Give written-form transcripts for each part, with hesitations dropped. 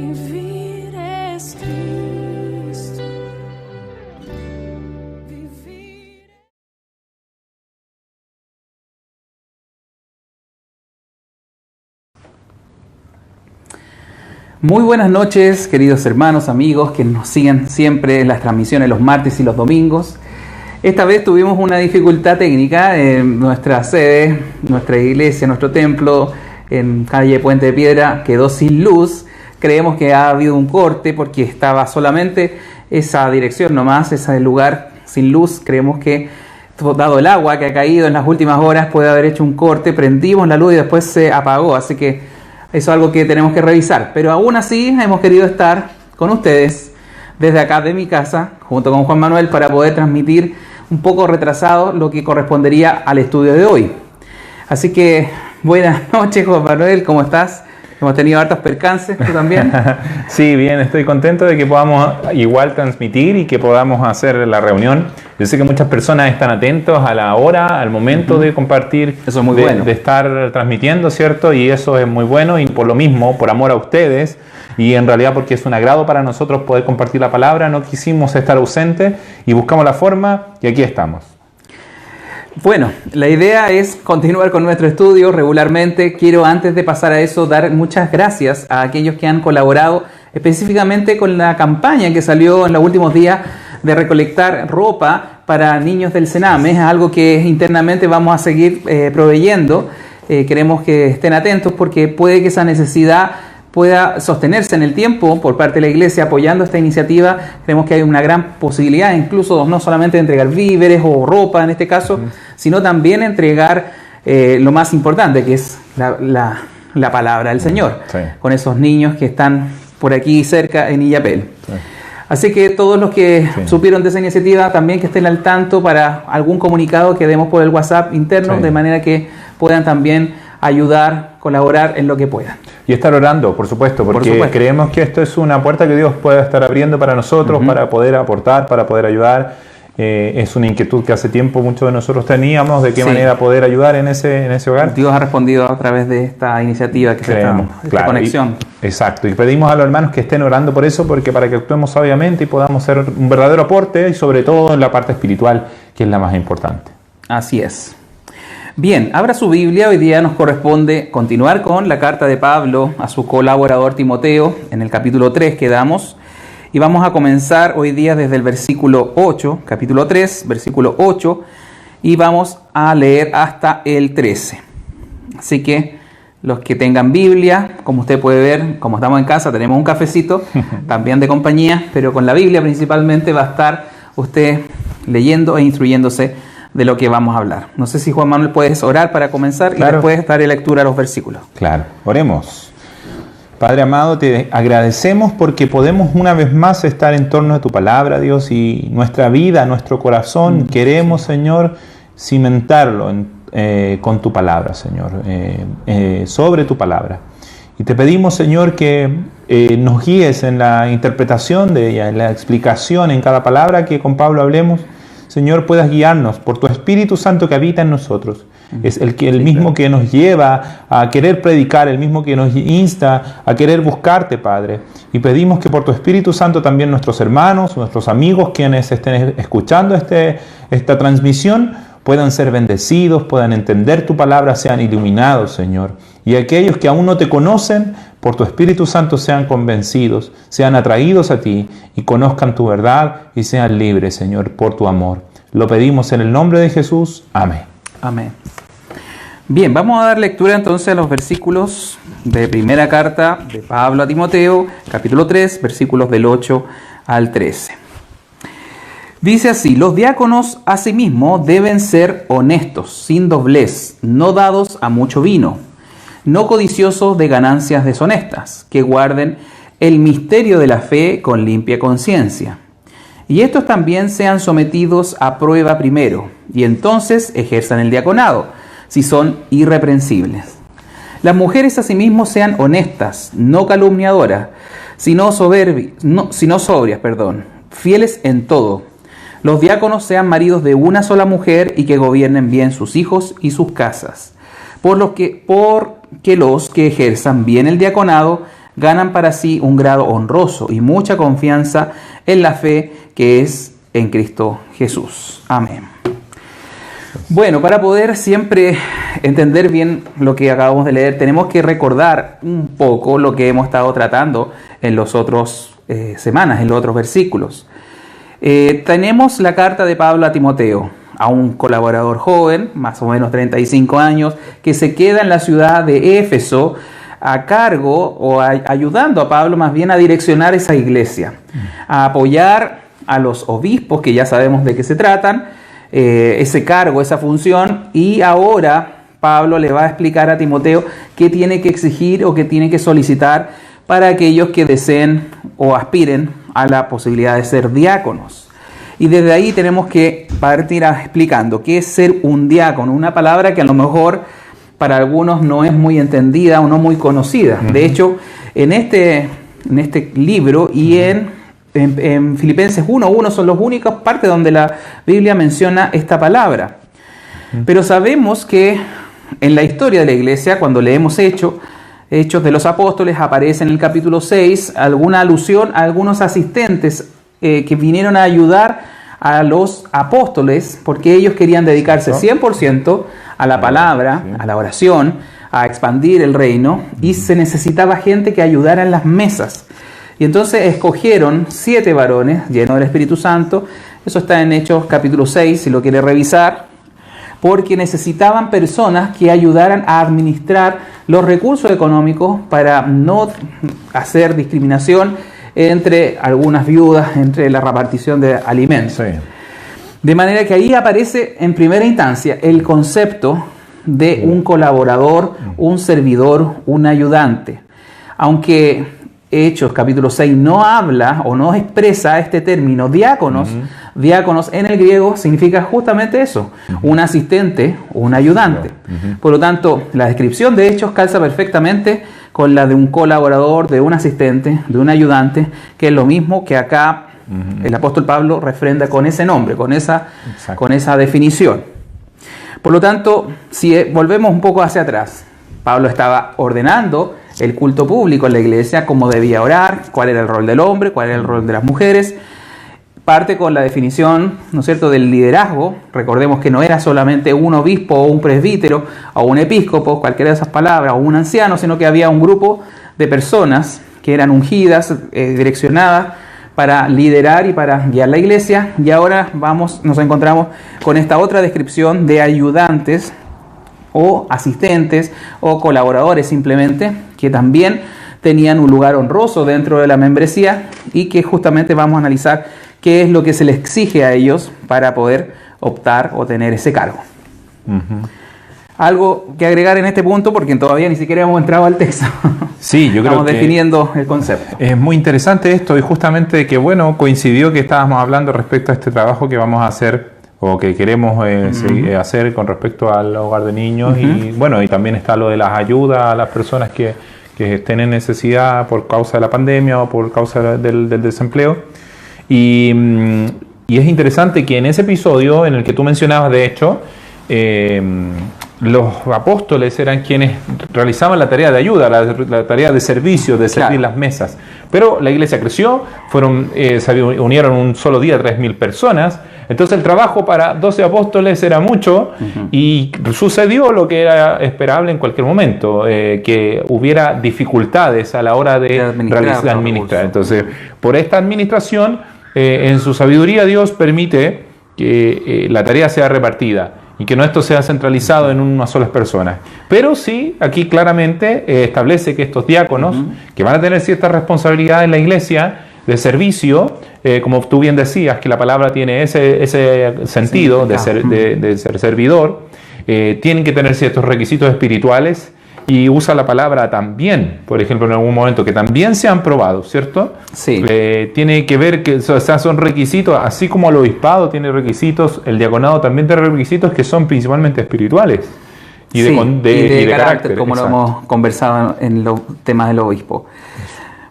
Vivir es Cristo. Vivir. Muy buenas noches, queridos hermanos, amigos que nos siguen siempre en las transmisiones los martes y los domingos. Esta vez tuvimos una dificultad técnica en nuestra sede, nuestra iglesia, nuestro templo en calle Puente de Piedra quedó sin luz. Creemos que ha habido un corte porque estaba solamente esa dirección nomás, ese lugar sin luz. Creemos que, dado el agua que ha caído en las últimas horas, puede haber hecho un corte. Prendimos la luz y después se apagó, así que eso es algo que tenemos que revisar. Pero aún así hemos querido estar con ustedes desde acá de mi casa, junto con Juan Manuel, para poder transmitir un poco retrasado lo que correspondería al estudio de hoy. Así que buenas noches, Juan Manuel, ¿cómo estás? Hemos tenido hartos percances, ¿tú también? Sí, bien, estoy contento de que podamos igual transmitir y que podamos hacer la reunión. Yo sé que muchas personas están atentos a la hora, al momento de compartir, eso es muy bueno, de estar transmitiendo, ¿cierto? Y eso es muy bueno y por lo mismo, por amor a ustedes y en realidad porque es un agrado para nosotros poder compartir la palabra, no quisimos estar ausentes y buscamos la forma y aquí estamos. Bueno, la idea es continuar con nuestro estudio regularmente. Quiero, antes de pasar a eso, dar muchas gracias a aquellos que han colaborado específicamente con la campaña que salió en los últimos días de recolectar ropa para niños del Sename. Es algo que internamente vamos a seguir proveyendo. Queremos que estén atentos porque puede que esa necesidad pueda sostenerse en el tiempo por parte de la iglesia apoyando esta iniciativa. Creemos que hay una gran posibilidad incluso no solamente de entregar víveres o ropa en este caso, sino también entregar lo más importante, que es la palabra del Señor, con esos niños que están por aquí cerca en Illapel. Así que todos los que supieron de esa iniciativa también que estén al tanto para algún comunicado que demos por el WhatsApp interno, de manera que puedan también ayudar, colaborar en lo que puedan. Y estar orando, por supuesto, porque creemos que esto es una puerta que Dios puede estar abriendo para nosotros, para poder aportar, para poder ayudar. Es una inquietud que hace tiempo muchos de nosotros teníamos, de qué manera poder ayudar en ese hogar. Dios ha respondido a través de esta iniciativa que creemos, esta conexión. Exacto, y pedimos a los hermanos que estén orando por eso, porque para que actuemos sabiamente y podamos ser un verdadero aporte, y sobre todo en la parte espiritual, que es la más importante. Así es. Bien, abra su Biblia. Hoy día nos corresponde continuar con la carta de Pablo a su colaborador Timoteo, en el capítulo 3 quedamos, y vamos a comenzar hoy día desde el versículo 8, capítulo 3, versículo 8, y vamos a leer hasta el 13. Así que los que tengan Biblia, como usted puede ver, como estamos en casa, tenemos un cafecito, también de compañía, pero con la Biblia principalmente va a estar usted leyendo e instruyéndose de lo que vamos a hablar. No sé si Juan Manuel puedes orar para comenzar y después darle lectura a los versículos. Claro, oremos. Padre amado, te agradecemos porque podemos una vez más estar en torno a tu palabra, Dios, y nuestra vida, nuestro corazón, queremos, Señor, cimentarlo con tu palabra, Señor, sobre tu palabra. Y te pedimos, Señor, que nos guíes en la interpretación de ella, en la explicación en cada palabra que con Pablo hablemos. Señor, puedas guiarnos por tu Espíritu Santo que habita en nosotros. Es el mismo que nos lleva a querer predicar, el mismo que nos insta a querer buscarte, Padre. Y pedimos que por tu Espíritu Santo también nuestros hermanos, nuestros amigos, quienes estén escuchando esta transmisión, puedan ser bendecidos, puedan entender tu palabra, sean iluminados, Señor. Y aquellos que aún no te conocen, por tu Espíritu Santo sean convencidos, sean atraídos a ti y conozcan tu verdad y sean libres, Señor, por tu amor. Lo pedimos en el nombre de Jesús. Amén. Amén. Bien, vamos a dar lectura entonces a los versículos de primera carta de Pablo a Timoteo, capítulo 3, versículos del 8 al 13. Dice así: los diáconos asimismo deben ser honestos, sin doblez, no dados a mucho vino, no codiciosos de ganancias deshonestas, que guarden el misterio de la fe con limpia conciencia. Y estos también sean sometidos a prueba primero, y entonces ejerzan el diaconado, si son irreprensibles. Las mujeres asimismo sean honestas, no calumniadoras, sino sobrias, fieles en todo. Los diáconos sean maridos de una sola mujer y que gobiernen bien sus hijos y sus casas. Porque los que ejerzan bien el diaconado ganan para sí un grado honroso y mucha confianza en la fe que es en Cristo Jesús. Amén. Bueno, para poder siempre entender bien lo que acabamos de leer, tenemos que recordar un poco lo que hemos estado tratando en los otros semanas, en los otros versículos. Tenemos la carta de Pablo a Timoteo, a un colaborador joven, más o menos 35 años, que se queda en la ciudad de Éfeso a cargo o ayudando a Pablo más bien a direccionar esa iglesia, a apoyar a los obispos, que ya sabemos de qué se tratan, ese cargo, esa función, y ahora Pablo le va a explicar a Timoteo qué tiene que exigir o qué tiene que solicitar para aquellos que deseen o aspiren a la posibilidad de ser diáconos. Y desde ahí tenemos que partir explicando qué es ser un diácono, una palabra que a lo mejor para algunos no es muy entendida o no muy conocida. De hecho, en este libro y en Filipenses 1:1 son las únicas partes donde la Biblia menciona esta palabra. Pero sabemos que en la historia de la iglesia, cuando leemos Hechos de los Apóstoles, aparece en el capítulo 6 alguna alusión a algunos asistentes que vinieron a ayudar a los apóstoles porque ellos querían dedicarse 100% a la palabra, a la oración, a expandir el reino, y se necesitaba gente que ayudara en las mesas. Y entonces escogieron 7 varones llenos del Espíritu Santo. Eso está en Hechos capítulo 6, si lo quiere revisar, porque necesitaban personas que ayudaran a administrar los recursos económicos para no hacer discriminación entre algunas viudas, entre la repartición de alimentos. Sí. De manera que ahí aparece en primera instancia el concepto de un colaborador, un servidor, un ayudante. Aunque Hechos capítulo 6 no habla o no expresa este término diáconos, diáconos en el griego significa justamente eso, un asistente o un ayudante. Por lo tanto, la descripción de Hechos calza perfectamente con la de un colaborador, de un asistente, de un ayudante, que es lo mismo que acá el apóstol Pablo refrenda con ese nombre, con esa definición. Por lo tanto, si volvemos un poco hacia atrás, Pablo estaba ordenando el culto público en la iglesia, cómo debía orar, cuál era el rol del hombre, cuál era el rol de las mujeres. Parte con la definición, ¿no es cierto?, del liderazgo. Recordemos que no era solamente un obispo o un presbítero o un episcopo, cualquiera de esas palabras, o un anciano, sino que había un grupo de personas que eran ungidas, direccionadas para liderar y para guiar la iglesia. Y ahora nos encontramos con esta otra descripción de ayudantes o asistentes o colaboradores simplemente, que también tenían un lugar honroso dentro de la membresía y que justamente vamos a analizar qué es lo que se les exige a ellos para poder optar o tener ese cargo. Algo que agregar en este punto, porque todavía ni siquiera hemos entrado al texto. Sí, yo creo que estamos definiendo el concepto. Es muy interesante esto, y justamente que coincidió que estábamos hablando respecto a este trabajo que vamos a hacer o que queremos hacer con respecto al hogar de niños. Y también está lo de las ayudas a las personas que estén en necesidad por causa de la pandemia o por causa del desempleo. Y es interesante que en ese episodio en el que tú mencionabas, de hecho, los apóstoles eran quienes realizaban la tarea de ayuda, la tarea de servicio, de servir las mesas. Pero la iglesia creció, se unieron un solo día 3.000 personas. Entonces el trabajo para 12 apóstoles era mucho, y sucedió lo que era esperable en cualquier momento, que hubiera dificultades a la hora de administrar. Entonces, por esta administración, en su sabiduría, Dios permite que la tarea sea repartida y que no esto sea centralizado en unas solas personas. Pero sí, aquí claramente establece que estos diáconos, que van a tener cierta responsabilidad en la iglesia de servicio, como tú bien decías, que la palabra tiene ese sentido de ser servidor, tienen que tener ciertos requisitos espirituales, y usa la palabra también, por ejemplo, en algún momento, que también se han probado, ¿cierto? Sí. Tiene que ver que son requisitos, así como el obispado tiene requisitos, el diaconado también tiene requisitos que son principalmente espirituales y de carácter, como lo hemos conversado en los temas del obispo.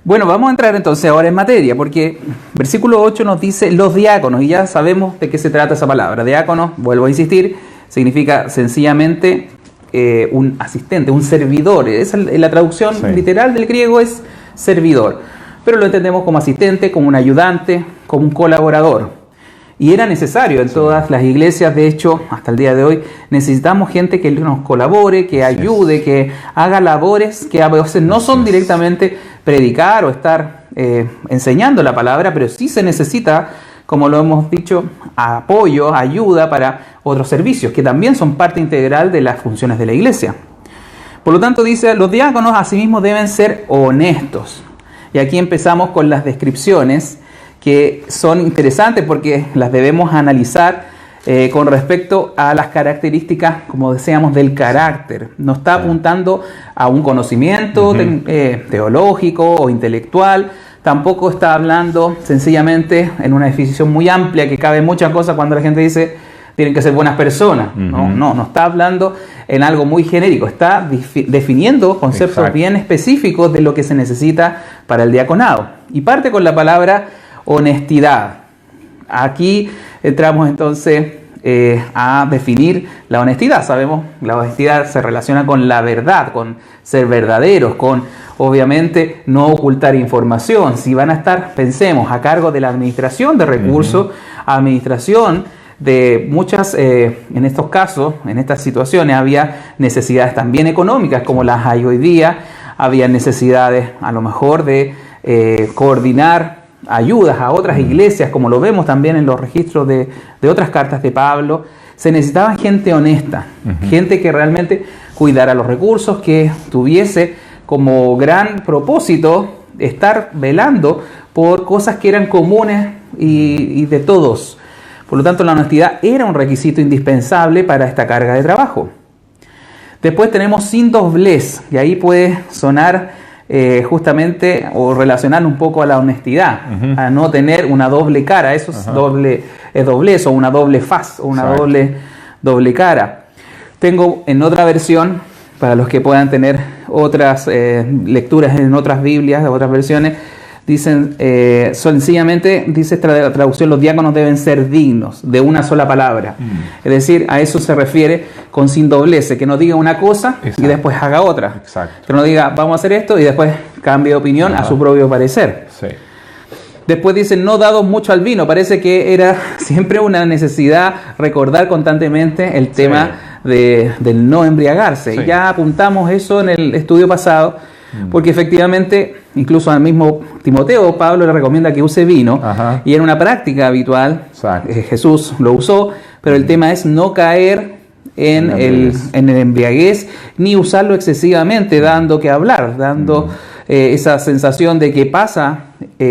Bueno, vamos a entrar entonces ahora en materia, porque versículo 8 nos dice los diáconos, y ya sabemos de qué se trata esa palabra. Diácono, vuelvo a insistir, significa sencillamente un asistente, un servidor. La traducción literal del griego es servidor, pero lo entendemos como asistente, como un ayudante, como un colaborador. Y era necesario en todas las iglesias, de hecho, hasta el día de hoy, necesitamos gente que nos colabore, que ayude, que haga labores que a veces no son directamente predicar o estar enseñando la palabra, pero sí se necesita, como lo hemos dicho, apoyo, ayuda para otros servicios, que también son parte integral de las funciones de la iglesia. Por lo tanto, dice, los diáconos asimismo deben ser honestos. Y aquí empezamos con las descripciones, que son interesantes porque las debemos analizar con respecto a las características, como decíamos, del carácter. No está apuntando a un conocimiento teológico o intelectual, tampoco está hablando sencillamente en una definición muy amplia que cabe muchas cosas cuando la gente dice tienen que ser buenas personas. No está hablando en algo muy genérico, está definiendo conceptos bien específicos de lo que se necesita para el diaconado. Y parte con la palabra honestidad. Aquí entramos entonces a definir la honestidad. Sabemos, la honestidad se relaciona con la verdad, con ser verdaderos, con obviamente no ocultar información. Si van a estar, pensemos, a cargo de la administración de recursos, administración de muchas, en estos casos, en estas situaciones, había necesidades también económicas como las hay hoy día, había necesidades a lo mejor de coordinar ayudas a otras iglesias, como lo vemos también en los registros de otras cartas de Pablo. Se necesitaba gente honesta, gente que realmente cuidara los recursos, que tuviese como gran propósito estar velando por cosas que eran comunes y de todos. Por lo tanto, la honestidad era un requisito indispensable para esta carga de trabajo. Después tenemos sin doblez, y ahí puede sonar justamente o relacionar un poco a la honestidad, a no tener una doble cara. Eso es doblez o una doble faz o una doble cara. Tengo en otra versión, para los que puedan tener otras lecturas en otras Biblias, otras versiones, dicen sencillamente, dice esta traducción, los diáconos deben ser dignos de una sola palabra. Es decir, a eso se refiere con sin doblez, que no diga una cosa y después haga otra. Que no diga vamos a hacer esto y después cambie de opinión a su propio parecer. Después dicen no dados mucho al vino. Parece que era siempre una necesidad recordar constantemente el tema del no embriagarse. Ya apuntamos eso en el estudio pasado, porque efectivamente, incluso al mismo Timoteo, Pablo le recomienda que use vino, y era una práctica habitual. Jesús lo usó, pero el tema es no caer en el embriaguez, ni usarlo excesivamente, dando que hablar, dando esa sensación de que pasa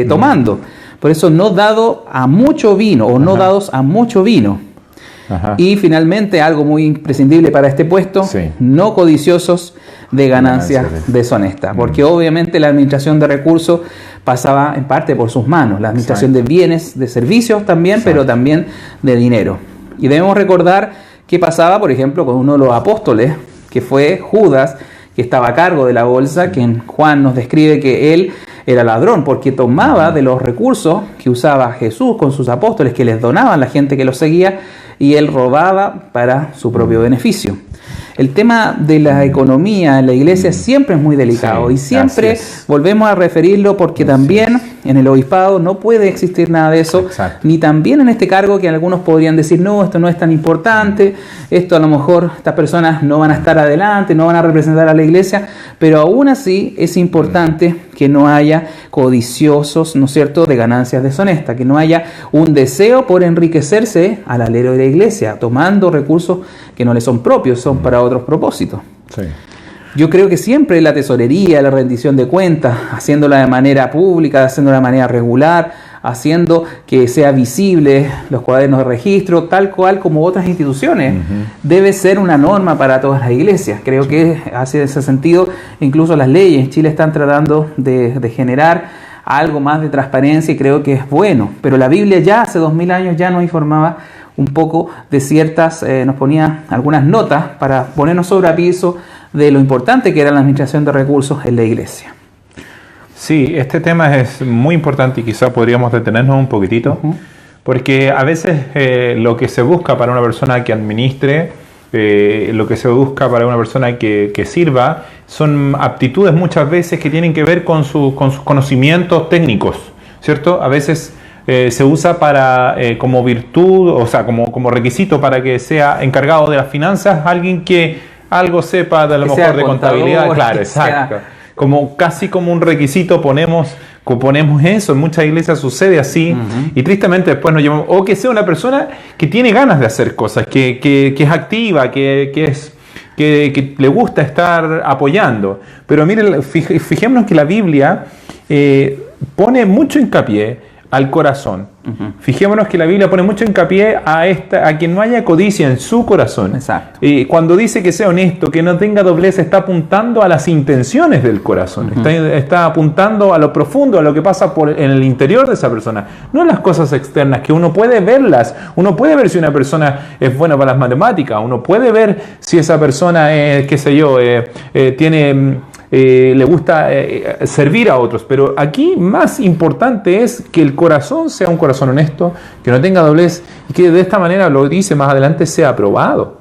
tomando. Por eso no dado a mucho vino, o no dados a mucho vino. Y finalmente, algo muy imprescindible para este puesto, no codiciosos de ganancias deshonestas, porque obviamente la administración de recursos pasaba en parte por sus manos, la administración de bienes, de servicios también, pero también de dinero. Y debemos recordar qué pasaba, por ejemplo, con uno de los apóstoles, que fue Judas, que estaba a cargo de la bolsa, que en Juan nos describe que él era ladrón, porque tomaba de los recursos que usaba Jesús con sus apóstoles, que les donaban la gente que los seguía, y él robaba para su propio beneficio. El tema de la economía en la iglesia siempre es muy delicado, y siempre volvemos a referirlo porque también en el obispado no puede existir nada de eso, ni también en este cargo que algunos podrían decir, no, esto no es tan importante, esto a lo mejor estas personas no van a estar adelante, no van a representar a la iglesia, pero aún así es importante que no haya codiciosos, ¿no es cierto?, de ganancias deshonestas, que no haya un deseo por enriquecerse al alero de la iglesia, tomando recursos que no le son propios, son para otros propósitos. Yo creo que siempre la tesorería, la rendición de cuentas, haciéndola de manera pública, haciéndola de manera regular, haciendo que sea visible los cuadernos de registro, tal cual como otras instituciones, debe ser una norma para todas las iglesias. Creo que hace ese sentido, incluso las leyes en Chile están tratando de generar algo más de transparencia, y creo que es bueno. Pero la Biblia ya hace 2000 años ya nos informaba un poco de ciertas, nos ponía algunas notas para ponernos sobre aviso de lo importante que era la administración de recursos en la iglesia. Sí, este tema es muy importante y quizá podríamos detenernos un poquitito, porque a veces lo que se busca para una persona que administre lo que se busca para una persona que sirva, son aptitudes muchas veces que tienen que ver con sus conocimientos técnicos, ¿cierto? A veces se usa para como virtud, o sea, como requisito para que sea encargado de las finanzas alguien que algo sepa de a lo mejor de contabilidad. Claro, exacto. Casi como un requisito ponemos eso. En muchas iglesias sucede así, y tristemente después nos llamamos, o que sea una persona que tiene ganas de hacer cosas, que es activa, que le gusta estar apoyando. Pero miren, fijémonos que la Biblia pone mucho hincapié al corazón. Fijémonos que la Biblia pone mucho hincapié a que no haya codicia en su corazón. Exacto. Cuando dice que sea honesto, que no tenga doblez, está apuntando a las intenciones del corazón. Está apuntando a lo profundo, a lo que pasa en el interior de esa persona. No las cosas externas, que uno puede verlas. Uno puede ver si una persona es buena para las matemáticas. Uno puede ver si esa persona es, le gusta servir a otros, pero aquí más importante es que el corazón sea un corazón honesto, que no tenga doblez, y que de esta manera, lo dice más adelante, sea aprobado.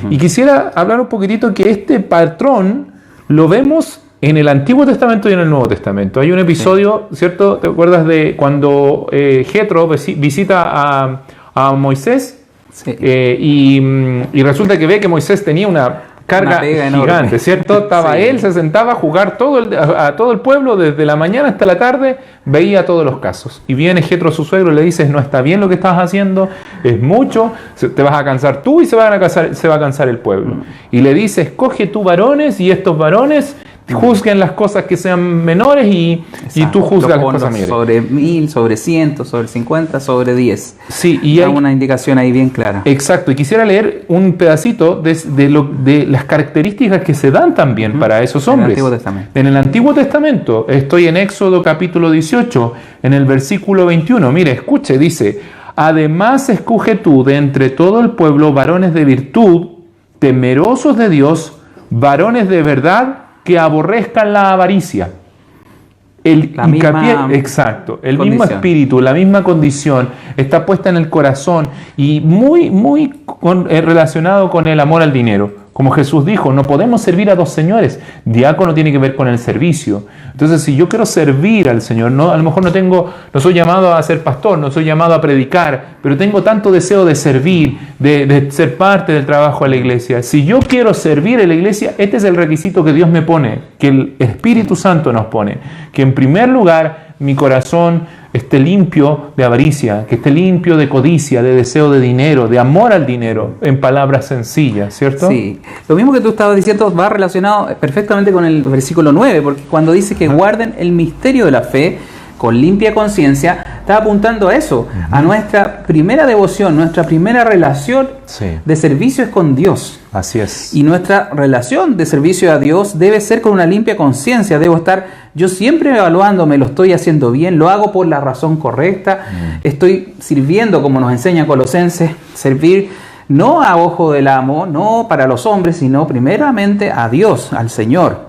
Y quisiera hablar un poquitito que este patrón lo vemos en el Antiguo Testamento y en el Nuevo Testamento. Hay un episodio, ¿cierto? ¿Te acuerdas de cuando Jetro visita a Moisés? Sí. Y resulta que ve que Moisés tenía una carga gigante, enorme, ¿cierto? Estaba él, se sentaba a jugar a todo el pueblo, desde la mañana hasta la tarde, veía todos los casos. Y viene Jetro, su suegro, y le dice, no está bien lo que estás haciendo, es mucho, te vas a cansar tú y se va a cansar el pueblo. Y le dice, escoge tú varones, y estos varones juzguen las cosas que sean menores y tú juzgas las cosas mayores. Sobre 1000, sobre 100, sobre 50, sobre 10. Sí, y hay una indicación ahí bien clara. Exacto, y quisiera leer un pedacito de las características que se dan también para esos hombres. En el Antiguo Testamento. En el Antiguo Testamento, estoy en Éxodo capítulo 18, en el versículo 21. Mire, escuche, dice, además escoge tú de entre todo el pueblo varones de virtud, temerosos de Dios, varones de verdad, que aborrezcan la avaricia. El mismo espíritu, la misma condición está puesta en el corazón y muy relacionado con el amor al dinero. Como Jesús dijo, no podemos servir a dos señores. Diácono tiene que ver con el servicio. Entonces, si yo quiero servir al Señor, a lo mejor no soy llamado a ser pastor, no soy llamado a predicar, pero tengo tanto deseo de servir, de ser parte del trabajo de la iglesia. Si yo quiero servir a la iglesia, este es el requisito que Dios me pone, que el Espíritu Santo nos pone. Que en primer lugar, mi corazón esté limpio de avaricia, que esté limpio de codicia, de deseo de dinero, de amor al dinero, en palabras sencillas, ¿cierto? Sí, lo mismo que tú estabas diciendo va relacionado perfectamente con el versículo 9, porque cuando dice que guarden el misterio de la fe con limpia conciencia, está apuntando a eso, a nuestra primera devoción, nuestra primera relación de servicio es con Dios. Así es. Y nuestra relación de servicio a Dios debe ser con una limpia conciencia. Debo estar yo siempre evaluándome, lo estoy haciendo bien, lo hago por la razón correcta, estoy sirviendo como nos enseña Colosenses, servir no a ojo del amo, no para los hombres, sino primeramente a Dios, al Señor.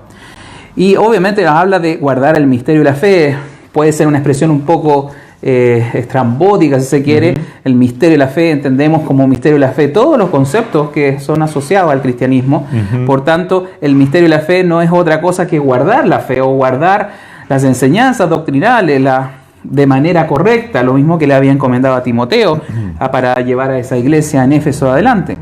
Y obviamente nos habla de guardar el misterio de la fe. Puede ser una expresión un poco estrambótica, si se quiere. El misterio de la fe, entendemos como misterio de la fe todos los conceptos que son asociados al cristianismo. Por tanto, el misterio de la fe no es otra cosa que guardar la fe o guardar las enseñanzas doctrinales de manera correcta, lo mismo que le había encomendado a Timoteo para llevar a esa iglesia en Éfeso adelante.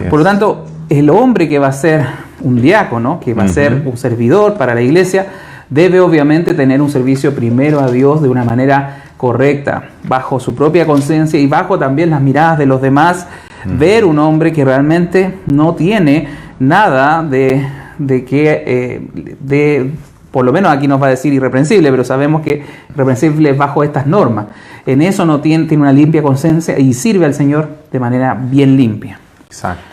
Por lo tanto, el hombre que va a ser un diácono, que va a ser un servidor para la iglesia, debe obviamente tener un servicio primero a Dios de una manera correcta, bajo su propia conciencia y bajo también las miradas de los demás, ver un hombre que realmente no tiene nada por lo menos aquí nos va a decir irreprensible, pero sabemos que irreprensible es bajo estas normas. En eso no tiene una limpia conciencia y sirve al Señor de manera bien limpia. Exacto.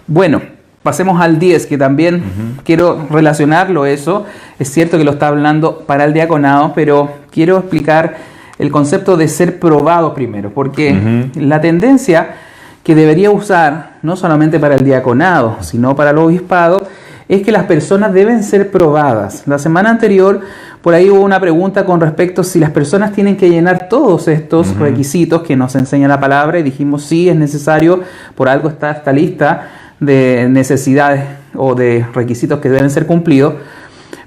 Bueno, pasemos al 10, que también quiero relacionarlo eso. Es cierto que lo está hablando para el diaconado, pero quiero explicar el concepto de ser probado primero, porque la tendencia que debería usar, no solamente para el diaconado, sino para el obispado, es que las personas deben ser probadas. La semana anterior, por ahí hubo una pregunta con respecto a si las personas tienen que llenar todos estos requisitos que nos enseña la palabra, y dijimos sí, es necesario, por algo está esta lista de necesidades o de requisitos que deben ser cumplidos.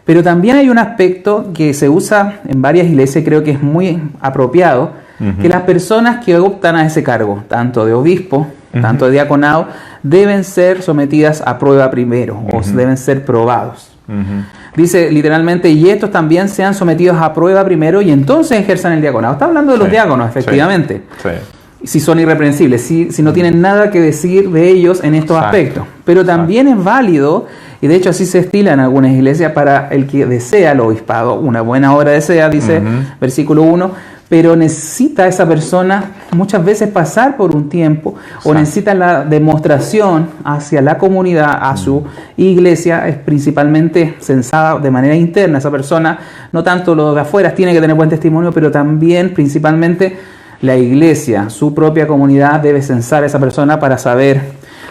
Pero también hay un aspecto que se usa en varias iglesias y creo que es muy apropiado, que las personas que optan a ese cargo, tanto de obispo, tanto de diaconado, deben ser sometidas a prueba primero, o deben ser probados. Dice literalmente, y estos también sean sometidos a prueba primero y entonces ejerzan el diaconado. Está hablando de los diáconos, efectivamente. Si son irreprensibles, si no tienen nada que decir de ellos en estos aspectos. Pero también es válido, y de hecho así se estila en algunas iglesias, para el que desea el obispado, una buena obra desea, dice versículo 1, pero necesita esa persona muchas veces pasar por un tiempo, o necesita la demostración hacia la comunidad, a su iglesia, es principalmente censada de manera interna esa persona, no tanto lo de afuera, tiene que tener buen testimonio, pero también principalmente la iglesia, su propia comunidad debe censar a esa persona para saber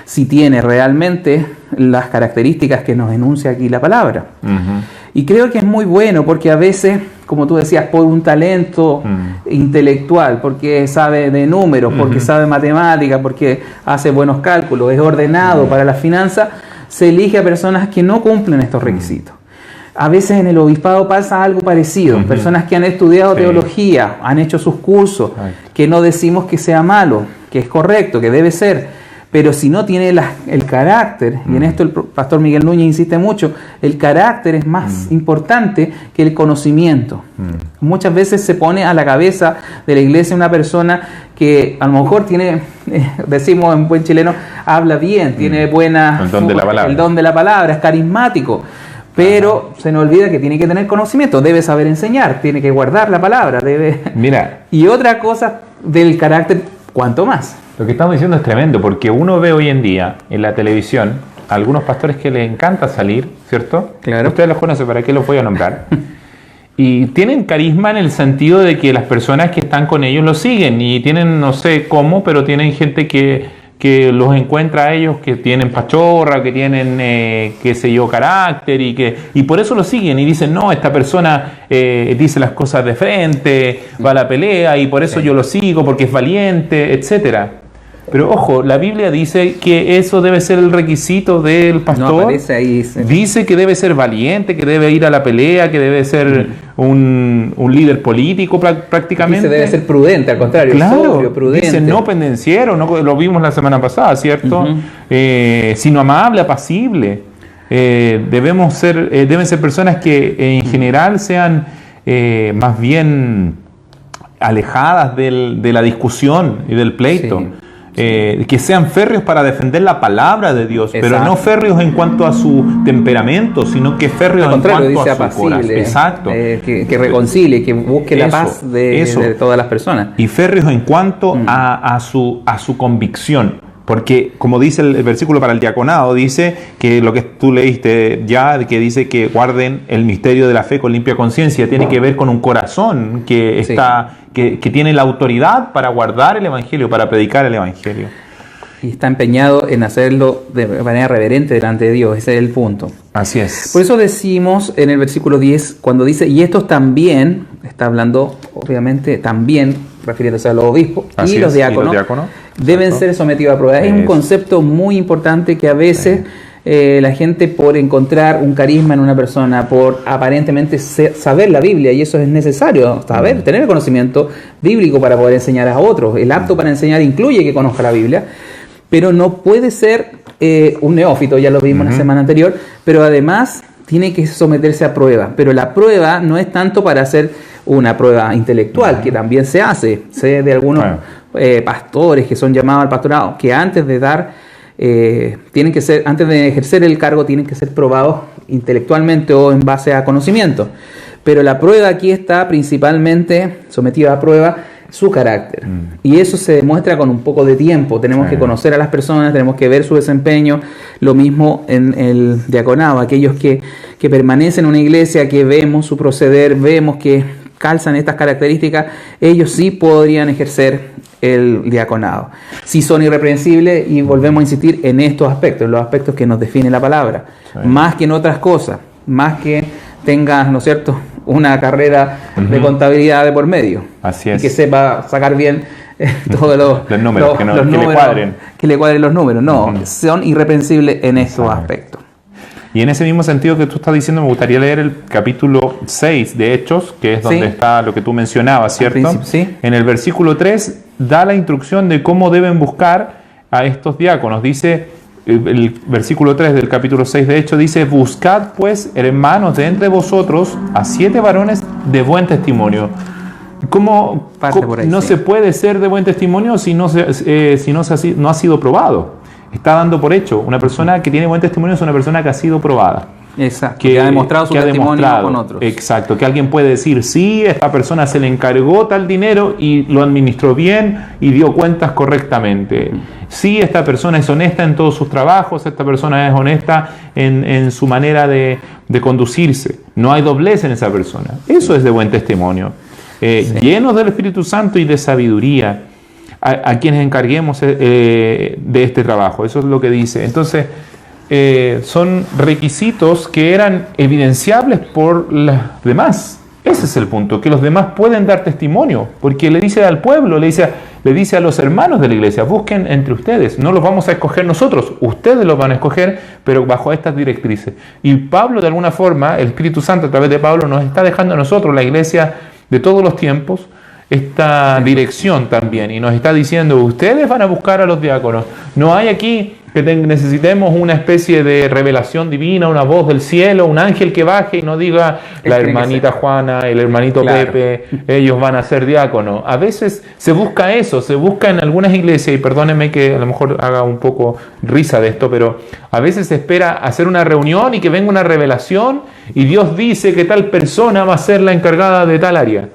si tiene realmente las características que nos enuncia aquí la palabra. Y creo que es muy bueno porque a veces, como tú decías, por un talento intelectual, porque sabe de números, porque sabe matemáticas, porque hace buenos cálculos, es ordenado para las finanzas, se elige a personas que no cumplen estos requisitos. A veces en el obispado pasa algo parecido. Personas que han estudiado teología, han hecho sus cursos, que no decimos que sea malo, que es correcto, que debe ser. Pero si no tiene el carácter, y en esto el pastor Miguel Núñez insiste mucho, el carácter es más importante que el conocimiento. Muchas veces se pone a la cabeza de la iglesia una persona que a lo mejor tiene, decimos en buen chileno, habla bien, tiene el don de la palabra, es carismático. Pero se nos olvida que tiene que tener conocimiento, debe saber enseñar, tiene que guardar la palabra, y otra cosa del carácter, cuanto más. Lo que estamos diciendo es tremendo, porque uno ve hoy en día en la televisión a algunos pastores que les encanta salir, ¿cierto? Claro. Ustedes los conocen, ¿para qué los voy a nombrar? Y tienen carisma en el sentido de que las personas que están con ellos los siguen, y tienen, no sé cómo, pero tienen gente que los encuentra a ellos, que tienen pachorra, que tienen, qué sé yo, carácter, y por eso lo siguen, y dicen, no, esta persona dice las cosas de frente, va a la pelea, y por eso yo lo sigo, porque es valiente, etcétera. Pero ojo, la Biblia dice que eso debe ser el requisito del pastor. No aparece ahí. Dice que debe ser valiente, que debe ir a la pelea, que debe ser un líder político prácticamente. Dice debe ser prudente, al contrario, sobrio, prudente. Dice no pendenciero, no, lo vimos la semana pasada, ¿cierto? Sino amable, apacible. Deben ser personas que en general sean más bien alejadas de la discusión y del pleito. Sí. Que sean férreos para defender la palabra de Dios, pero no férreos en cuanto a su temperamento, sino que férreos en cuanto a su corazón. Exacto. Que reconcilie, que busque la paz de todas las personas. Y férreos en cuanto a su convicción. Porque, como dice el versículo para el diaconado, dice que lo que tú leíste ya, que dice que guarden el misterio de la fe con limpia conciencia, tiene que ver con un corazón que que tiene la autoridad para guardar el Evangelio, para predicar el Evangelio. Y está empeñado en hacerlo de manera reverente delante de Dios, ese es el punto. Así es. Por eso decimos en el versículo 10, cuando dice, y estos también, está hablando obviamente también, refiriéndose a los obispos y los diáconos, deben ser sometidos a prueba. Es un concepto muy importante que a veces la gente, por encontrar un carisma en una persona, por aparentemente saber la Biblia, y eso es necesario, tener el conocimiento bíblico para poder enseñar a otros. El apto para enseñar incluye que conozca la Biblia, pero no puede ser un neófito, ya lo vimos la semana anterior, pero además tiene que someterse a prueba. Pero la prueba no es tanto para hacer una prueba intelectual, que también se hace. Sé de algunos pastores que son llamados al pastorado, que antes de antes de ejercer el cargo, tienen que ser probados intelectualmente o en base a conocimiento. Pero la prueba aquí está principalmente sometida a prueba su carácter. Y eso se demuestra con un poco de tiempo. Tenemos que conocer a las personas, tenemos que ver su desempeño. Lo mismo en el diaconado, aquellos que permanecen en una iglesia, que vemos su proceder, vemos que calzan estas características, ellos sí podrían ejercer el diaconado. Si son irreprensibles, y volvemos a insistir en estos aspectos, en los aspectos que nos define la palabra, más que en otras cosas, más que tenga, ¿no es cierto?, una carrera de contabilidad de por medio. Así es. Y que sepa sacar bien todos Los números, que le cuadren. Que le cuadren los números. No, son irreprensibles en estos aspectos. Y en ese mismo sentido que tú estás diciendo, me gustaría leer el capítulo 6 de Hechos, que es donde está lo que tú mencionabas, ¿cierto? Sí. En el versículo 3 da la instrucción de cómo deben buscar a estos diáconos. Dice, el versículo 3 del capítulo 6 de Hechos dice: buscad pues, hermanos, de entre vosotros a 7 varones de buen testimonio. ¿Cómo no se puede ser de buen testimonio si no ha sido probado? Está dando por hecho. Una persona que tiene buen testimonio es una persona que ha sido probada. Exacto. Que ha demostrado su testimonio con otros. Exacto. Que alguien puede decir, sí, esta persona se le encargó tal dinero y lo administró bien y dio cuentas correctamente. Sí, esta persona es honesta en todos sus trabajos, esta persona es honesta en su manera de conducirse. No hay doblez en esa persona. Eso es de buen testimonio. Llenos del Espíritu Santo y de sabiduría, a quienes encarguemos de este trabajo. Eso es lo que dice. Entonces, son requisitos que eran evidenciables por los demás. Ese es el punto, que los demás pueden dar testimonio, porque le dice al pueblo, le dice a los hermanos de la iglesia: busquen entre ustedes, no los vamos a escoger nosotros, ustedes los van a escoger, pero bajo estas directrices. Y Pablo, de alguna forma, el Espíritu Santo a través de Pablo nos está dejando a nosotros, la iglesia de todos los tiempos, esta dirección también, y nos está diciendo: ustedes van a buscar a los diáconos. No hay aquí que necesitemos una especie de revelación divina, una voz del cielo, un ángel que baje y nos diga: la hermanita Juana, el hermanito Pepe, ellos van a ser diáconos. A veces se busca eso, se busca en algunas iglesias, y perdónenme que a lo mejor haga un poco risa de esto, pero a veces se espera hacer una reunión y que venga una revelación y Dios dice que tal persona va a ser la encargada de tal área.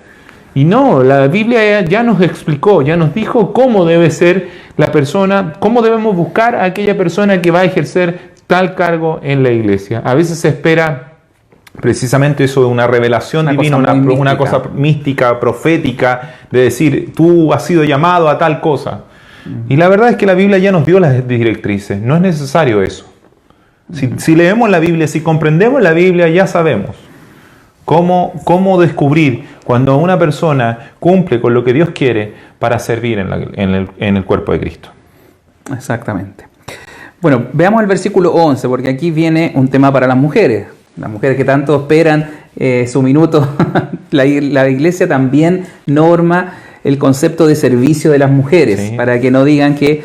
Y no, la Biblia ya nos explicó, ya nos dijo cómo debe ser la persona, cómo debemos buscar a aquella persona que va a ejercer tal cargo en la iglesia. A veces se espera precisamente eso de una revelación divina, una cosa mística, profética, de decir: tú has sido llamado a tal cosa. Y la verdad es que la Biblia ya nos dio las directrices, no es necesario eso. Si leemos la Biblia, si comprendemos la Biblia, ya sabemos cómo descubrir cuando una persona cumple con lo que Dios quiere para servir en el cuerpo de Cristo. Exactamente. Bueno, veamos el versículo 11, porque aquí viene un tema para las mujeres que tanto esperan su minuto. La iglesia también norma el concepto de servicio de las mujeres, para que no digan que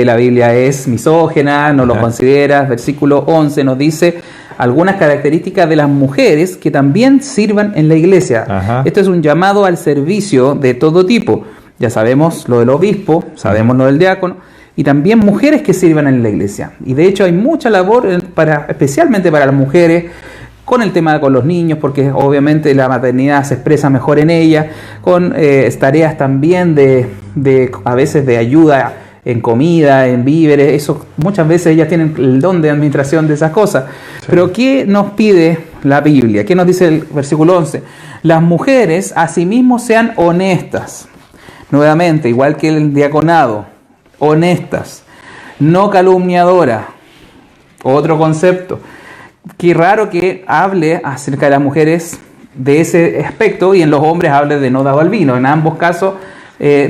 la Biblia es misógina, no lo considera. Versículo 11 nos dice algunas características de las mujeres que también sirvan en la iglesia. Esto es un llamado al servicio de todo tipo. Ya sabemos lo del obispo, sabemos lo del diácono, y también mujeres que sirvan en la iglesia. Y de hecho hay mucha labor, especialmente para las mujeres, con el tema con los niños, porque obviamente la maternidad se expresa mejor en ella, con tareas también a veces de ayuda en comida, en víveres. Eso muchas veces ellas tienen el don de administración de esas cosas. Pero ¿qué nos pide la Biblia? ¿Qué nos dice el versículo 11? Las mujeres asimismo sean honestas. Nuevamente, igual que el diaconado, honestas, no calumniadoras. Otro concepto. Qué raro que hable acerca de las mujeres de ese aspecto y en los hombres hable de no dado al vino. En ambos casos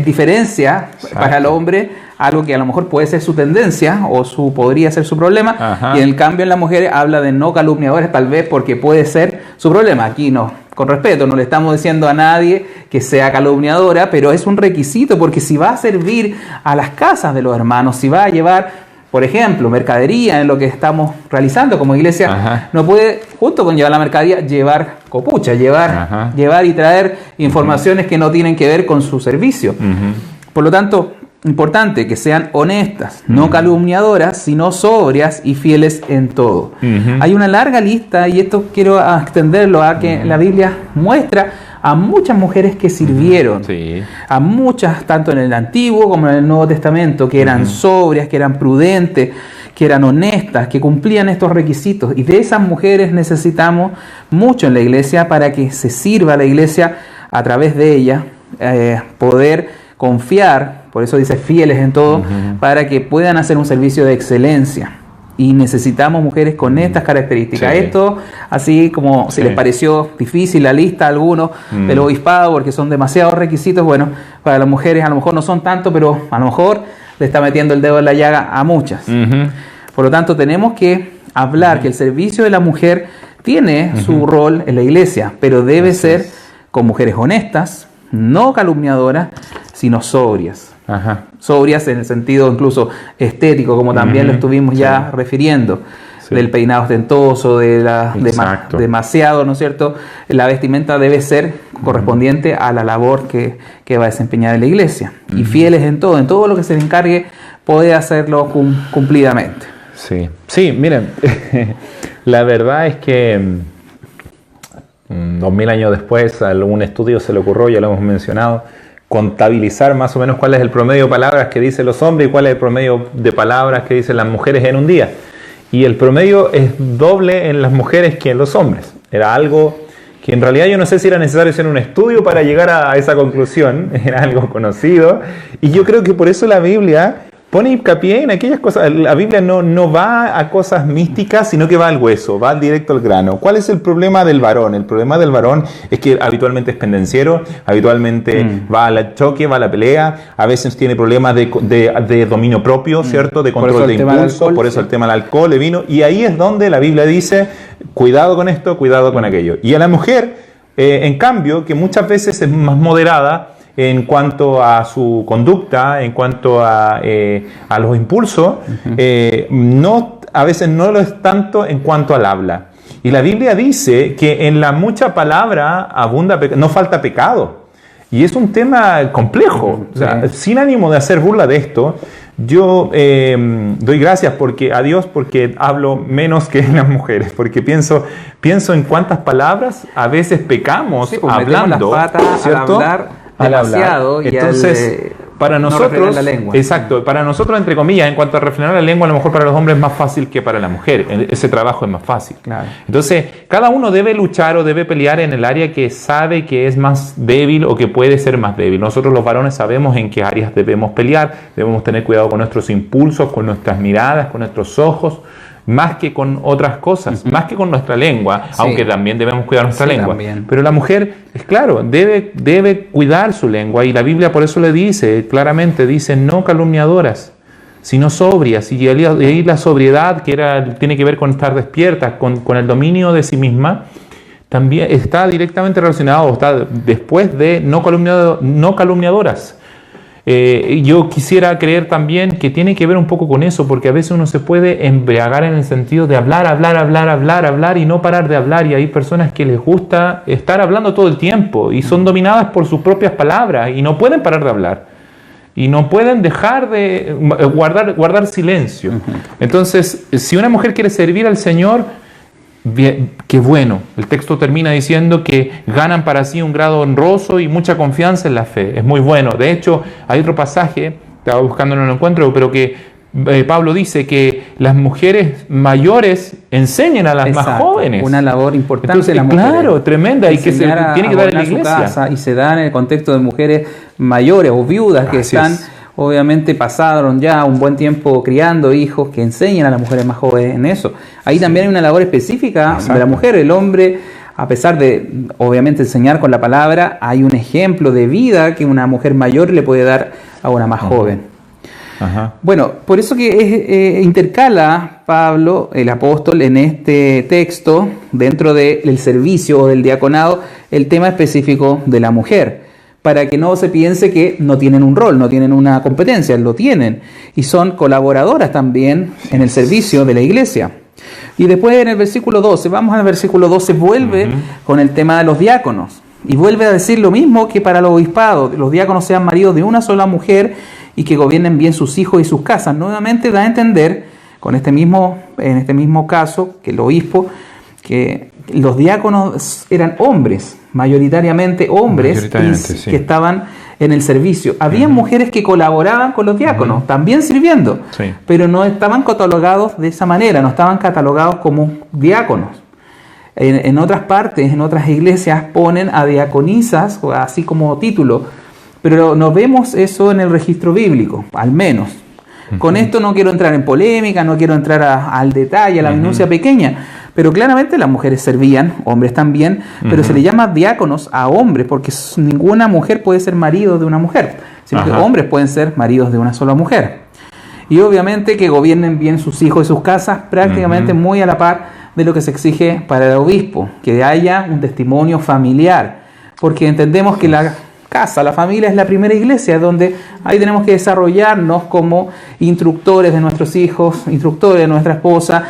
diferencia para el hombre algo que a lo mejor puede ser su tendencia o podría ser su problema, y en el cambio en las mujeres habla de no calumniadores, tal vez porque puede ser su problema. Aquí no, con respeto, no le estamos diciendo a nadie que sea calumniadora, pero es un requisito, porque si va a servir a las casas de los hermanos, si va a llevar, por ejemplo, mercadería en lo que estamos realizando como iglesia, no puede, junto con llevar la mercadería, llevar copucha, llevar y traer informaciones que no tienen que ver con su servicio. Por lo tanto, importante que sean honestas, no calumniadoras, sino sobrias y fieles en todo. Hay una larga lista, y esto quiero extenderlo a que la Biblia muestra a muchas mujeres que sirvieron, a muchas, tanto en el Antiguo como en el Nuevo Testamento, que eran sobrias, que eran prudentes, que eran honestas, que cumplían estos requisitos. Y de esas mujeres necesitamos mucho en la iglesia para que se sirva a la iglesia a través de ella, poder confiar, por eso dice fieles en todo, para que puedan hacer un servicio de excelencia. y necesitamos mujeres con estas características. Sí. Esto, así como si Sí. les pareció difícil la lista a algunos del obispado porque son demasiados requisitos, bueno, para las mujeres a lo mejor no son tanto, pero a lo mejor le está metiendo el dedo en la llaga a muchas. Ujú. Por lo tanto, tenemos que hablar que el servicio de la mujer tiene su rol en la iglesia, pero debe Así ser es. con mujeres honestas, no calumniadoras, sino sobrias. Ajá. Sobrias en el sentido incluso estético, como también lo estuvimos ya refiriendo, Sí. del peinado ostentoso, Exacto. demasiado, ¿no es cierto? La vestimenta debe ser correspondiente a la labor que va a desempeñar en la iglesia. Y fieles en todo lo que se le encargue, puede hacerlo cumplidamente. Sí, sí, miren, la verdad es que 2000 años después a algún estudio se le ocurrió, ya lo hemos mencionado, contabilizar más o menos cuál es el promedio de palabras que dicen los hombres y cuál es el promedio de palabras que dicen las mujeres en un día. Y el promedio es doble en las mujeres que en los hombres. Era algo que en realidad yo no sé si era necesario hacer un estudio para llegar a esa conclusión, era algo conocido. Y yo creo que por eso la Biblia pone hincapié en aquellas cosas. La Biblia no va a cosas místicas, sino que va al hueso, va directo al grano. ¿Cuál es el problema del varón? El problema del varón es que habitualmente es pendenciero, habitualmente va al choque, va a la pelea, a veces tiene problemas de dominio propio, ¿cierto? De Por eso control de el tema del impulso, alcohol, por eso sí. el tema del alcohol, el vino. Y ahí es donde la Biblia dice, cuidado con esto, cuidado con aquello. Y a la mujer, en cambio, que muchas veces es más moderada, en cuanto a su conducta, en cuanto a los impulsos, a veces no lo es tanto en cuanto al habla. Y la Biblia dice que en la mucha palabra no falta pecado. Y es un tema complejo. O sea, sin ánimo de hacer burla de esto, yo doy gracias a Dios porque hablo menos que las mujeres, porque pienso en cuántas palabras a veces pecamos Sí, pues metemos hablando, las patas ¿cierto? al hablar demasiado y Entonces, para no nosotros, refrenar la lengua. exacto, para nosotros, entre comillas, en cuanto a refrenar la lengua, a lo mejor para los hombres es más fácil que para la mujer. Ese trabajo es más fácil. Claro. Entonces, cada uno debe luchar o debe pelear en el área que sabe que es más débil o que puede ser más débil. Nosotros los varones sabemos en qué áreas debemos pelear, debemos tener cuidado con nuestros impulsos, con nuestras miradas, con nuestros ojos, más que con otras cosas, más que con nuestra lengua, Sí. aunque también debemos cuidar nuestra Sí, lengua. también. Pero la mujer, es claro, debe cuidar su lengua, y la Biblia por eso le dice, claramente dice, no calumniadoras, sino sobrias. Y ahí la sobriedad, que tiene que ver con estar despierta, con el dominio de sí misma, también está directamente relacionado, está después de no calumniadoras. Yo quisiera creer también que tiene que ver un poco con eso, porque a veces uno se puede embriagar en el sentido de hablar y no parar de hablar, y hay personas que les gusta estar hablando todo el tiempo y son dominadas por sus propias palabras y no pueden parar de hablar y no pueden dejar de guardar silencio. Entonces, si una mujer quiere servir al Señor, bien, qué bueno. El texto termina diciendo que ganan para sí un grado honroso y mucha confianza en la fe. Es muy bueno. De hecho, hay otro pasaje, estaba buscando, no lo encuentro, pero que Pablo dice que las mujeres mayores enseñen a las más Exacto, jóvenes. una labor importante. Entonces, de las mujeres. claro, tremenda, y que se Enseñar a tiene que dar en la gobernar su iglesia. casa, y se da en el contexto de mujeres mayores o viudas que Así están, es. obviamente pasaron ya un buen tiempo criando hijos, que enseñan a las mujeres más jóvenes en eso. Ahí también hay una labor específica de la Exacto. mujer. El hombre, a pesar de obviamente enseñar con la palabra, hay un ejemplo de vida que una mujer mayor le puede dar a una más joven. Ajá. Bueno, por eso que intercala Pablo, el apóstol, en este texto, dentro del servicio o del diaconado, el tema específico de la mujer, para que no se piense que no tienen un rol, no tienen una competencia, lo tienen, y son colaboradoras también en el servicio de la iglesia. Y después en el versículo 12, vamos al versículo 12, vuelve con el tema de los diáconos, y vuelve a decir lo mismo que para los obispados: los diáconos sean maridos de una sola mujer y que gobiernen bien sus hijos y sus casas. Nuevamente da a entender, en este mismo caso, que el obispo, que los diáconos eran hombres, mayoritariamente hombres, Sí. que estaban en el servicio. Había mujeres que colaboraban con los diáconos, también sirviendo, Sí. pero no estaban catalogados de esa manera, no estaban catalogados como diáconos. En otras partes, en otras iglesias, ponen a diaconisas, así como título, pero no vemos eso en el registro bíblico, al menos. Con esto no quiero entrar en polémica, no quiero entrar al detalle, a la minucia pequeña, pero claramente las mujeres servían, hombres también, pero se le llama diáconos a hombres, porque ninguna mujer puede ser marido de una mujer, sino que hombres pueden ser maridos de una sola mujer. Y obviamente que gobiernen bien sus hijos y sus casas, prácticamente muy a la par de lo que se exige para el obispo, que haya un testimonio familiar, porque entendemos que la casa, la familia es la primera iglesia, donde ahí tenemos que desarrollarnos como instructores de nuestros hijos, instructores de nuestra esposa,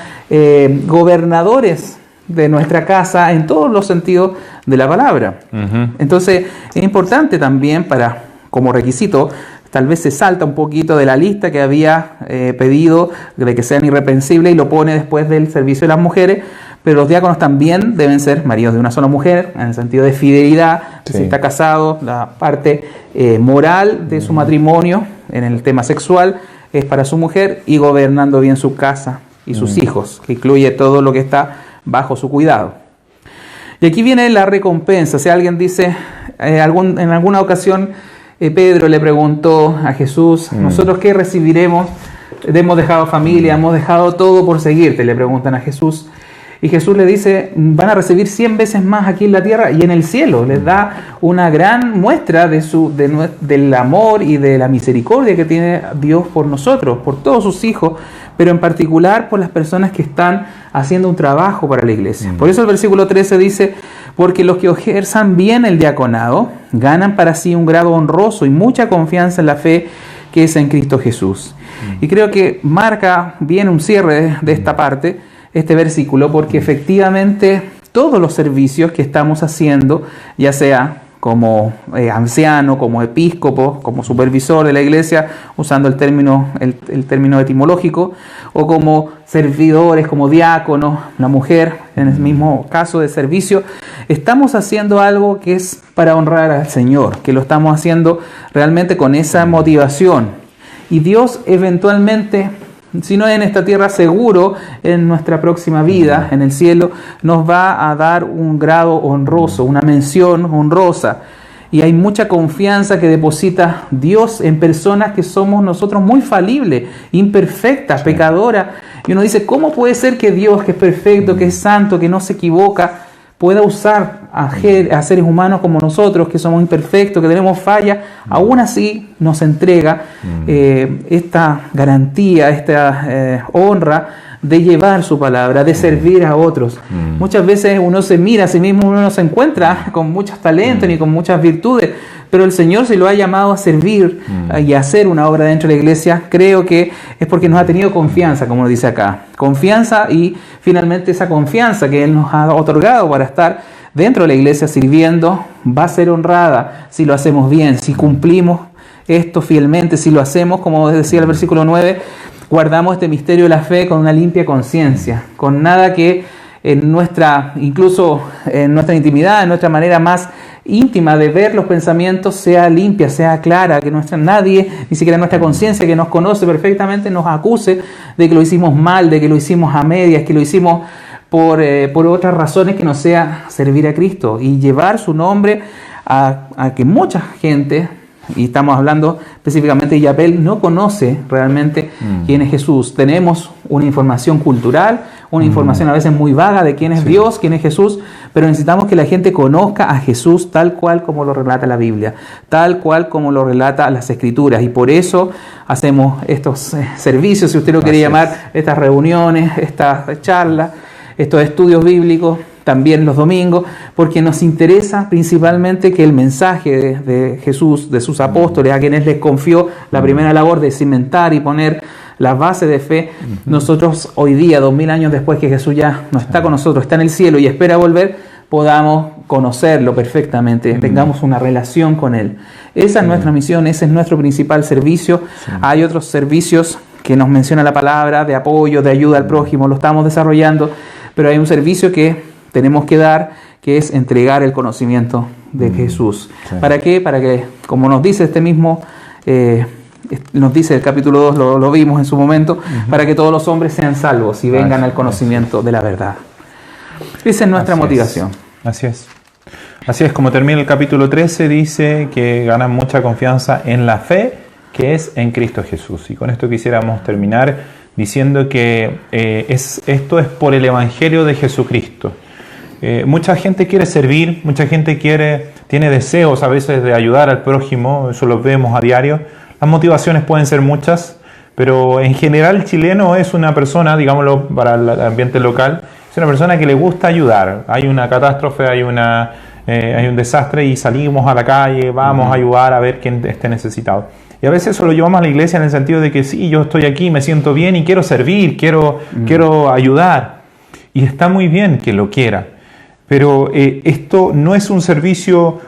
gobernadores de nuestra casa en todos los sentidos de la palabra. Entonces es importante también como requisito, tal vez se salta un poquito de la lista que había pedido de que sean irreprensibles y lo pone después del servicio de las mujeres, pero los diáconos también deben ser maridos de una sola mujer, en el sentido de fidelidad, si está casado, la parte moral de su matrimonio en el tema sexual es para su mujer, y gobernando bien su casa y sus hijos, que incluye todo lo que está bajo su cuidado. Y aquí viene la recompensa. Si alguien dice, en alguna ocasión Pedro le preguntó a Jesús, ¿nosotros qué recibiremos? Hemos dejado familia, hemos dejado todo por seguirte, le preguntan a Jesús. Y Jesús le dice, van a recibir 100 veces más aquí en la tierra y en el cielo. Les da una gran muestra del amor y de la misericordia que tiene Dios por nosotros, por todos sus hijos, pero en particular por las personas que están haciendo un trabajo para la iglesia. Por eso el versículo 13 dice, porque los que ejerzan bien el diaconado ganan para sí un grado honroso y mucha confianza en la fe que es en Cristo Jesús. Y creo que marca bien un cierre de esta parte, este versículo, porque efectivamente todos los servicios que estamos haciendo, ya sea como anciano, como episcopo, como supervisor de la iglesia, usando el término etimológico, o como servidores, como diáconos, la mujer, en el mismo caso de servicio, estamos haciendo algo que es para honrar al Señor, que lo estamos haciendo realmente con esa motivación. Y Dios eventualmente, si no en esta tierra, seguro en nuestra próxima vida, en el cielo, nos va a dar un grado honroso, una mención honrosa. Y hay mucha confianza que deposita Dios en personas que somos nosotros muy falibles, imperfectas, pecadoras. Y uno dice, ¿cómo puede ser que Dios, que es perfecto, que es santo, que no se equivoca, pueda usar a seres humanos como nosotros, que somos imperfectos, que tenemos fallas? Aún así nos entrega esta garantía, esta honra de llevar su palabra, de servir a otros. Muchas veces uno se mira a sí mismo, uno no se encuentra con muchos talentos ni con muchas virtudes, pero el Señor, si lo ha llamado a servir y a hacer una obra dentro de la iglesia, creo que es porque nos ha tenido confianza, como lo dice acá. Confianza, y finalmente esa confianza que Él nos ha otorgado para estar dentro de la iglesia sirviendo va a ser honrada si lo hacemos bien, si cumplimos esto fielmente, si lo hacemos, como decía el versículo 9, guardamos este misterio de la fe con una limpia conciencia, con nada que incluso en nuestra intimidad, en nuestra manera más íntima de ver los pensamientos, sea limpia, sea clara, que nadie, ni siquiera nuestra conciencia que nos conoce perfectamente, nos acuse de que lo hicimos mal, de que lo hicimos a medias, que lo hicimos por otras razones que no sea servir a Cristo y llevar su nombre a que mucha gente, y estamos hablando específicamente de Yapel, no conoce realmente quién es Jesús. Tenemos una información cultural, una información a veces muy vaga de quién es Dios, quién es Jesús, pero necesitamos que la gente conozca a Jesús tal cual como lo relata la Biblia, tal cual como lo relata las Escrituras, y por eso hacemos estos servicios, si usted lo quiere llamar, estas reuniones, estas charlas, estos estudios bíblicos, también los domingos, porque nos interesa principalmente que el mensaje de Jesús, de sus apóstoles, a quienes les confió la primera labor de cimentar y poner las bases de fe, nosotros hoy día, 2000 años después que Jesús ya no está con nosotros, está en el cielo y espera volver, podamos conocerlo perfectamente, tengamos una relación con Él. Esa es nuestra misión, ese es nuestro principal servicio. Hay otros servicios que nos menciona la palabra, de apoyo, de ayuda al prójimo, lo estamos desarrollando, pero hay un servicio que tenemos que dar, que es entregar el conocimiento de Jesús. ¿Para qué? Para que, como nos dice nos dice el capítulo 2, lo vimos en su momento, para que todos los hombres sean salvos y vengan al conocimiento de la verdad. Esa es nuestra motivación. Así es. Así es, como termina el capítulo 13, dice que ganan mucha confianza en la fe que es en Cristo Jesús. Y con esto quisiéramos terminar diciendo que esto es por el Evangelio de Jesucristo. Mucha gente quiere servir, mucha gente tiene deseos a veces de ayudar al prójimo, eso lo vemos a diario. Las motivaciones pueden ser muchas, pero en general el chileno es una persona, digámoslo para el ambiente local, es una persona que le gusta ayudar. Hay una catástrofe, hay un desastre y salimos a la calle, vamos a ayudar a ver quién esté necesitado. Y a veces eso lo llevamos a la iglesia en el sentido de que sí, yo estoy aquí, me siento bien y quiero servir, quiero ayudar. Y está muy bien que lo quiera. Pero esto no es un servicio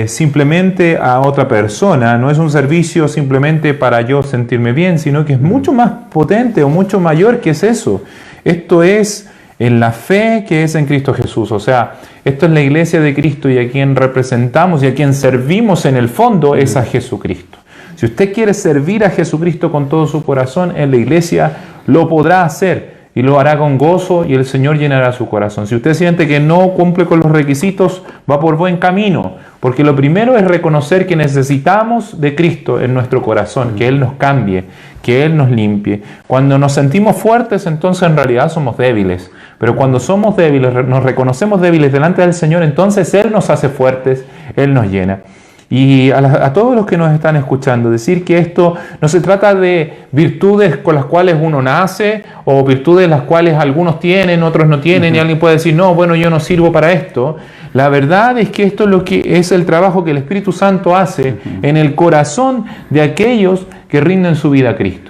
simplemente a otra persona, no es un servicio simplemente para yo sentirme bien, sino que es mucho más potente o mucho mayor que es eso. Esto es en la fe que es en Cristo Jesús. O sea, esto es la iglesia de Cristo y a quien representamos y a quien servimos en el fondo es a Jesucristo. Si usted quiere servir a Jesucristo con todo su corazón en la iglesia, lo podrá hacer. Y lo hará con gozo y el Señor llenará su corazón. Si usted siente que no cumple con los requisitos, va por buen camino. Porque lo primero es reconocer que necesitamos de Cristo en nuestro corazón, que Él nos cambie, que Él nos limpie. Cuando nos sentimos fuertes, entonces en realidad somos débiles. Pero cuando somos débiles, nos reconocemos débiles delante del Señor, entonces Él nos hace fuertes, Él nos llena. Y a todos los que nos están escuchando, decir que esto no se trata de virtudes con las cuales uno nace o virtudes las cuales algunos tienen, otros no tienen, y alguien puede decir, no, bueno, yo no sirvo para esto. La verdad es que esto es lo que es el trabajo que el Espíritu Santo hace en el corazón de aquellos que rinden su vida a Cristo.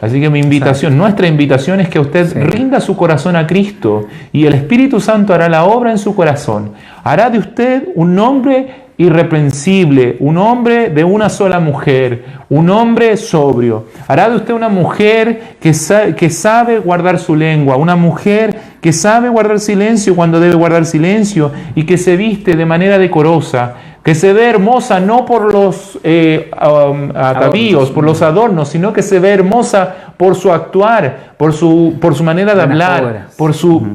Así que mi invitación, nuestra invitación es que usted rinda su corazón a Cristo y el Espíritu Santo hará la obra en su corazón. Hará de usted un hombre irreprensible, un hombre de una sola mujer, un hombre sobrio. Hará de usted una mujer que sabe guardar su lengua, una mujer que sabe guardar silencio cuando debe guardar silencio y que se viste de manera decorosa, que se ve hermosa no por los atavíos, por los adornos, sino que se ve hermosa por su actuar, por su manera de hablar,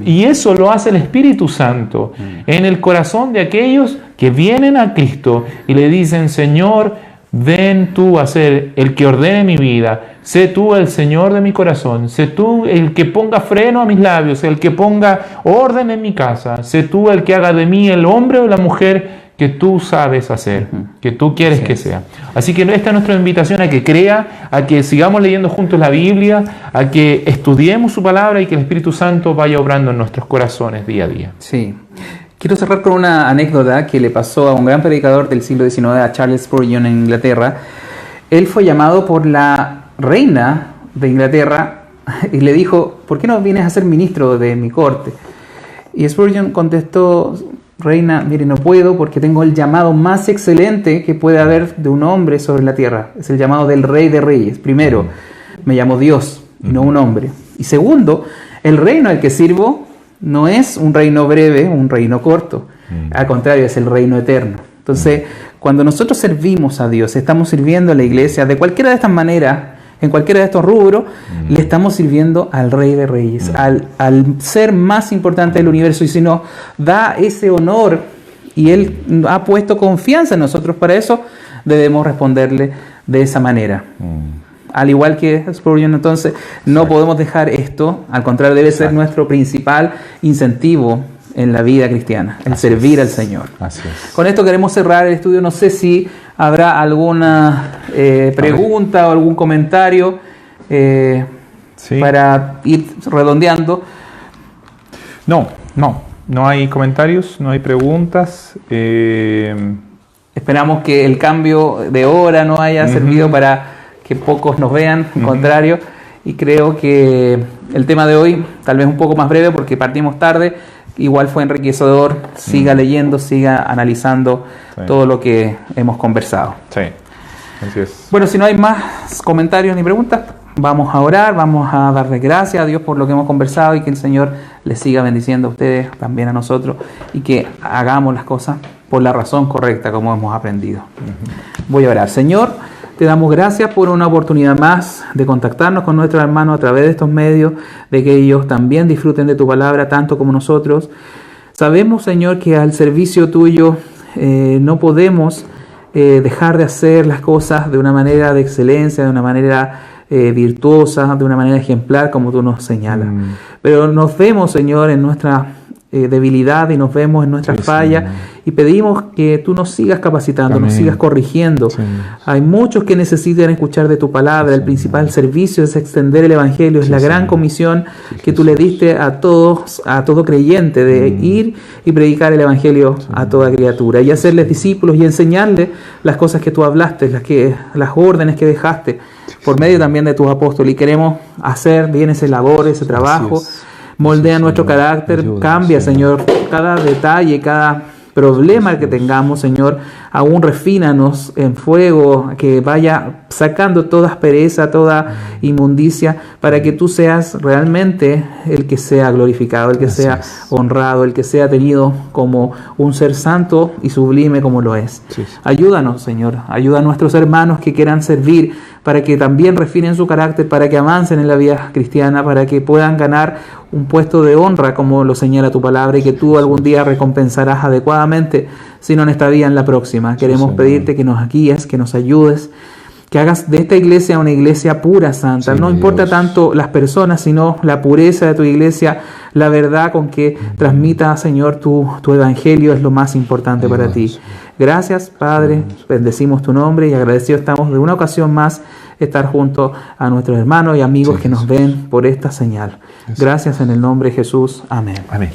y eso lo hace el Espíritu Santo en el corazón de aquellos que vienen a Cristo y le dicen, Señor, ven tú a ser el que ordene mi vida, sé tú el Señor de mi corazón, sé tú el que ponga freno a mis labios, el que ponga orden en mi casa, sé tú el que haga de mí el hombre o la mujer que tú sabes hacer, que tú quieres que sea. Así que esta es nuestra invitación a que crea, a que sigamos leyendo juntos la Biblia, a que estudiemos su palabra y que el Espíritu Santo vaya obrando en nuestros corazones día a día. Sí. Quiero cerrar con una anécdota que le pasó a un gran predicador del siglo XIX, a Charles Spurgeon en Inglaterra. Él fue llamado por la reina de Inglaterra y le dijo, ¿por qué no vienes a ser ministro de mi corte? Y Spurgeon contestó, reina, mire, no puedo porque tengo el llamado más excelente que puede haber de un hombre sobre la tierra. Es el llamado del Rey de Reyes. Primero, me llamo Dios y no un hombre. Y segundo, el reino al que sirvo no es un reino breve, un reino corto. Al contrario, es el reino eterno. Entonces, cuando nosotros servimos a Dios, estamos sirviendo a la iglesia de cualquiera de estas maneras, en cualquiera de estos rubros, le estamos sirviendo al Rey de Reyes, al ser más importante del universo. Y si nos da ese honor y Él ha puesto confianza en nosotros para eso, debemos responderle de esa manera. Al igual que Spurgeon, entonces, no podemos dejar esto, al contrario, debe ser nuestro principal incentivo en la vida cristiana, el servir al Señor. Así es. Con esto queremos cerrar el estudio. No sé si habrá alguna pregunta o algún comentario para ir redondeando. No hay comentarios, no hay preguntas. Esperamos que el cambio de hora no haya servido para que pocos nos vean, al contrario, y creo que el tema de hoy, tal vez un poco más breve porque partimos tarde, igual fue enriquecedor. Siga leyendo, siga analizando todo lo que hemos conversado. Sí, así es. Bueno, si no hay más comentarios ni preguntas, vamos a orar, vamos a darle gracias a Dios por lo que hemos conversado y que el Señor les siga bendiciendo a ustedes, también a nosotros, y que hagamos las cosas por la razón correcta como hemos aprendido. Voy a orar. Señor, te damos gracias por una oportunidad más de contactarnos con nuestros hermanos a través de estos medios, de que ellos también disfruten de tu palabra tanto como nosotros. Sabemos, Señor, que al servicio tuyo no podemos dejar de hacer las cosas de una manera de excelencia, de una manera virtuosa, de una manera ejemplar, como tú nos señalas. Pero nos vemos, Señor, en nuestra debilidad y nos vemos en nuestras fallas y pedimos que tú nos sigas capacitando, Amén. nos sigas corrigiendo. Sí. Hay muchos que necesitan escuchar de tu palabra. El principal servicio es extender el Evangelio, es la gran comisión que tú le diste a todos, a todo creyente, de ir y predicar el Evangelio a toda criatura y hacerles discípulos y enseñarles las cosas que tú hablaste, las órdenes que dejaste por medio también de tus apóstoles, y queremos hacer bien ese labor, ese trabajo. Así es. Moldea Sí, nuestro Señor. carácter, Ayúdanos, cambia, Señor, cada detalle, cada problema que tengamos, Señor, aún refínanos en fuego, que vaya sacando toda aspereza, toda inmundicia, para que tú seas realmente el que sea glorificado, el que Así sea es. honrado, el que sea tenido como un ser santo y sublime como lo es. Sí, sí. Ayúdanos, Señor, ayuda a nuestros hermanos que quieran servir, para que también refinen su carácter, para que avancen en la vida cristiana, para que puedan ganar un puesto de honra, como lo señala tu palabra, y que tú algún día recompensarás adecuadamente, si no en esta vida, en la próxima. Queremos Señor. pedirte que nos guíes, que nos ayudes, que hagas de esta iglesia una iglesia pura, santa. Sí, No importa Dios. tanto las personas, sino la pureza de tu iglesia, la verdad con que transmita, Señor, tu evangelio es lo más importante para ti. Dios. Gracias, Padre, bendecimos tu nombre y agradecidos estamos de una ocasión más estar junto a nuestros hermanos y amigos Sí, que nos ven por esta señal. Gracias en el nombre de Jesús. Amén. Amén.